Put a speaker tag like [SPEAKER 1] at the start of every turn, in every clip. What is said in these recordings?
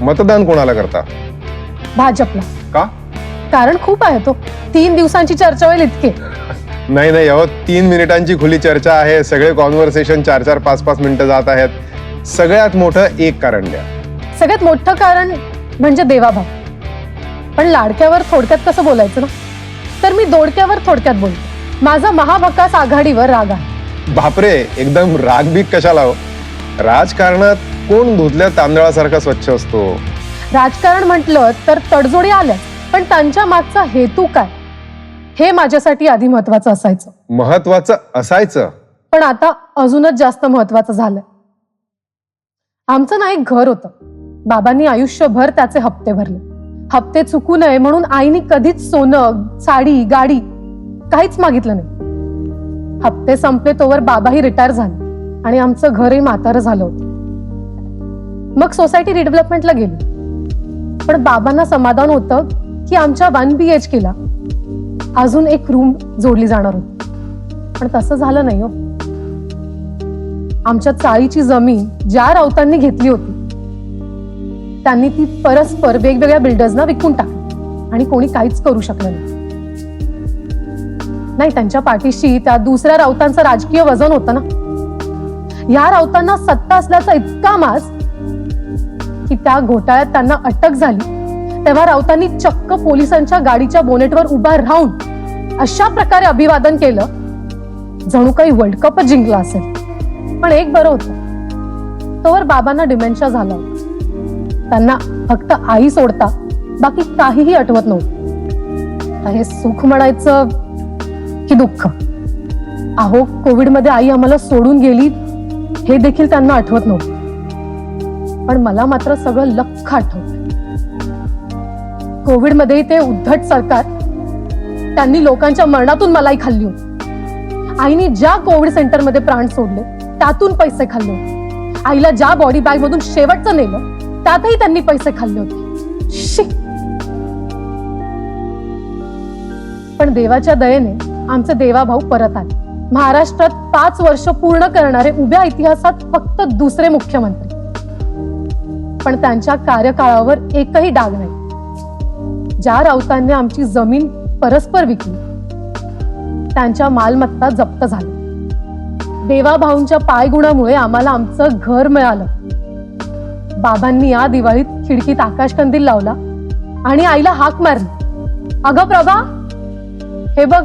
[SPEAKER 1] मतदान कोणाला करता?
[SPEAKER 2] भाजपला.
[SPEAKER 1] का?
[SPEAKER 2] कारण खूप आहे तो. 3 दिवसांची चर्चा होईल इतके.
[SPEAKER 1] नाही नाही अहो, 3 मिनिटांची खुली चर्चा आहे. सगळे कॉन्व्हर्सेशन 4-4, 5-5 मिनिटं जात आहेत. सगळ्यात मोठं एक कारण द्या.
[SPEAKER 2] सगळ्यात मोठं कारण म्हणजे देवाभाऊ. पण लाडक्यावर थोडक्यात कसं बोलायचं ना, तर मी दोडक्यावर थोडक्यात बोलते. माझा महाभकास आघाडीवर राग आहे.
[SPEAKER 1] बापरे, एकदम रागबीक कशाला हो? राजकारणात कोण धुतल्या तांदळासारखा स्वच्छ असतो?
[SPEAKER 2] राजकारण म्हटलं तर तडजोडी आल्या, पण त्यांच्या मागचा हेतू काय हे माझ्यासाठी आधी महत्वाचं असायचं.
[SPEAKER 1] महत्वाचं असायचं,
[SPEAKER 2] पण आता अजूनच जास्त महत्वाचं झालंय. आमचं ना एक घर होतं. बाबांनी आयुष्यभर त्याचे हप्ते भरले. हप्ते चुकू नये म्हणून आईनी कधीच सोनं, साडी, गाडी काहीच मागितलं नाही. हप्ते संपले तोवर बाबाही रिटायर झाले आणि आमचं घरही म्हातारं झालं होतं. मग सोसायटी रिडेव्हलपमेंटला गेली. पण बाबांना समाधान होतं की आमच्या 1 BHK ला अजून एक रूम जोडली जाणार होती. पण तसं झालं नाही हो. आमच्या चाळीची जमीन ज्या राऊतांनी घेतली होती त्यांनी ती परस्पर वेगवेगळ्या बिल्डर्सना विकून टाकली आणि कोणी काहीच करू शकलं नाही. त्यांच्या पाठीशी त्या दुसऱ्या राऊतांचं राजकीय वजन होतं ना. या राऊतांना सत्ता असल्याचा इतका माज की त्या घोटाळ्यात त्यांना अटक झाली तेव्हा राऊतांनी चक्क पोलिसांच्या गाडीच्या बोनेटवर उभा राहून अशा प्रकारे अभिवादन केलं जणू काही वर्ल्ड कपच जिंकला असेल. पण एक बरं होतं, तोवर बाबांना डिमेन्शिया झाला होता. त्यांना फक्त आई सोडता बाकी काहीही आठवत नव्हतं. हे सुख म्हणायचं की दुःख? अहो, कोविडमध्ये आई आम्हाला सोडून गेली हे देखील त्यांना आठवत नव्हतं. पण मला मात्र सगळं लख्ख आठवतं. कोविडमध्ये ते उद्धट सरकार त्यांनी लोकांच्या मरणातून मलाई खाल्ली होती. आईने ज्या कोविड सेंटरमध्ये प्राण सोडले त्यातून पैसे खाल्ले होते. आईला ज्या बॉडी बॅग मधून शेवटचं नेलं त्यातही त्यांनी पैसे खाल्ले होते. शी. पण देवाच्या दयेने आमचे देवाभाऊ परत आले. महाराष्ट्रात 5 वर्ष पूर्ण करणारे उभ्या इतिहासात फक्त दुसरे मुख्यमंत्री. पण त्यांच्या कार्यकाळावर एकही डाग नाही. ज्या राऊतांनी आमची जमीन परस्पर विकली त्यांच्या मालमत्ता जप्त झाल्या. देवाभाऊंच्या पायगुणामुळे आम्हाला आमचं घर मिळालं. बाबांनी या दिवाळीत खिडकीत आकाशकंदील लावला आणि आईला हाक मारली, अगं प्रभा, हे बघ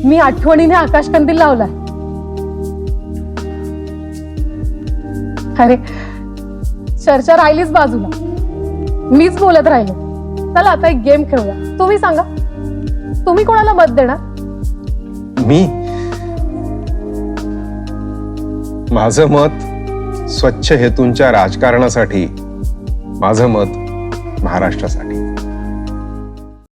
[SPEAKER 2] मी आठवणीने आकाशकंदील लावलाय. अरे चर्चा राहिलीच बाजूला, मीच बोलत राहिलो. चला आता एक गेम खेळूया. तुम्ही सांगा, तुम्ही कोणाला मत देणार?
[SPEAKER 1] मी? माझं मत स्वच्छ हेतूंच्या राजकारणासाठी. माझं मत महाराष्ट्रासाठी.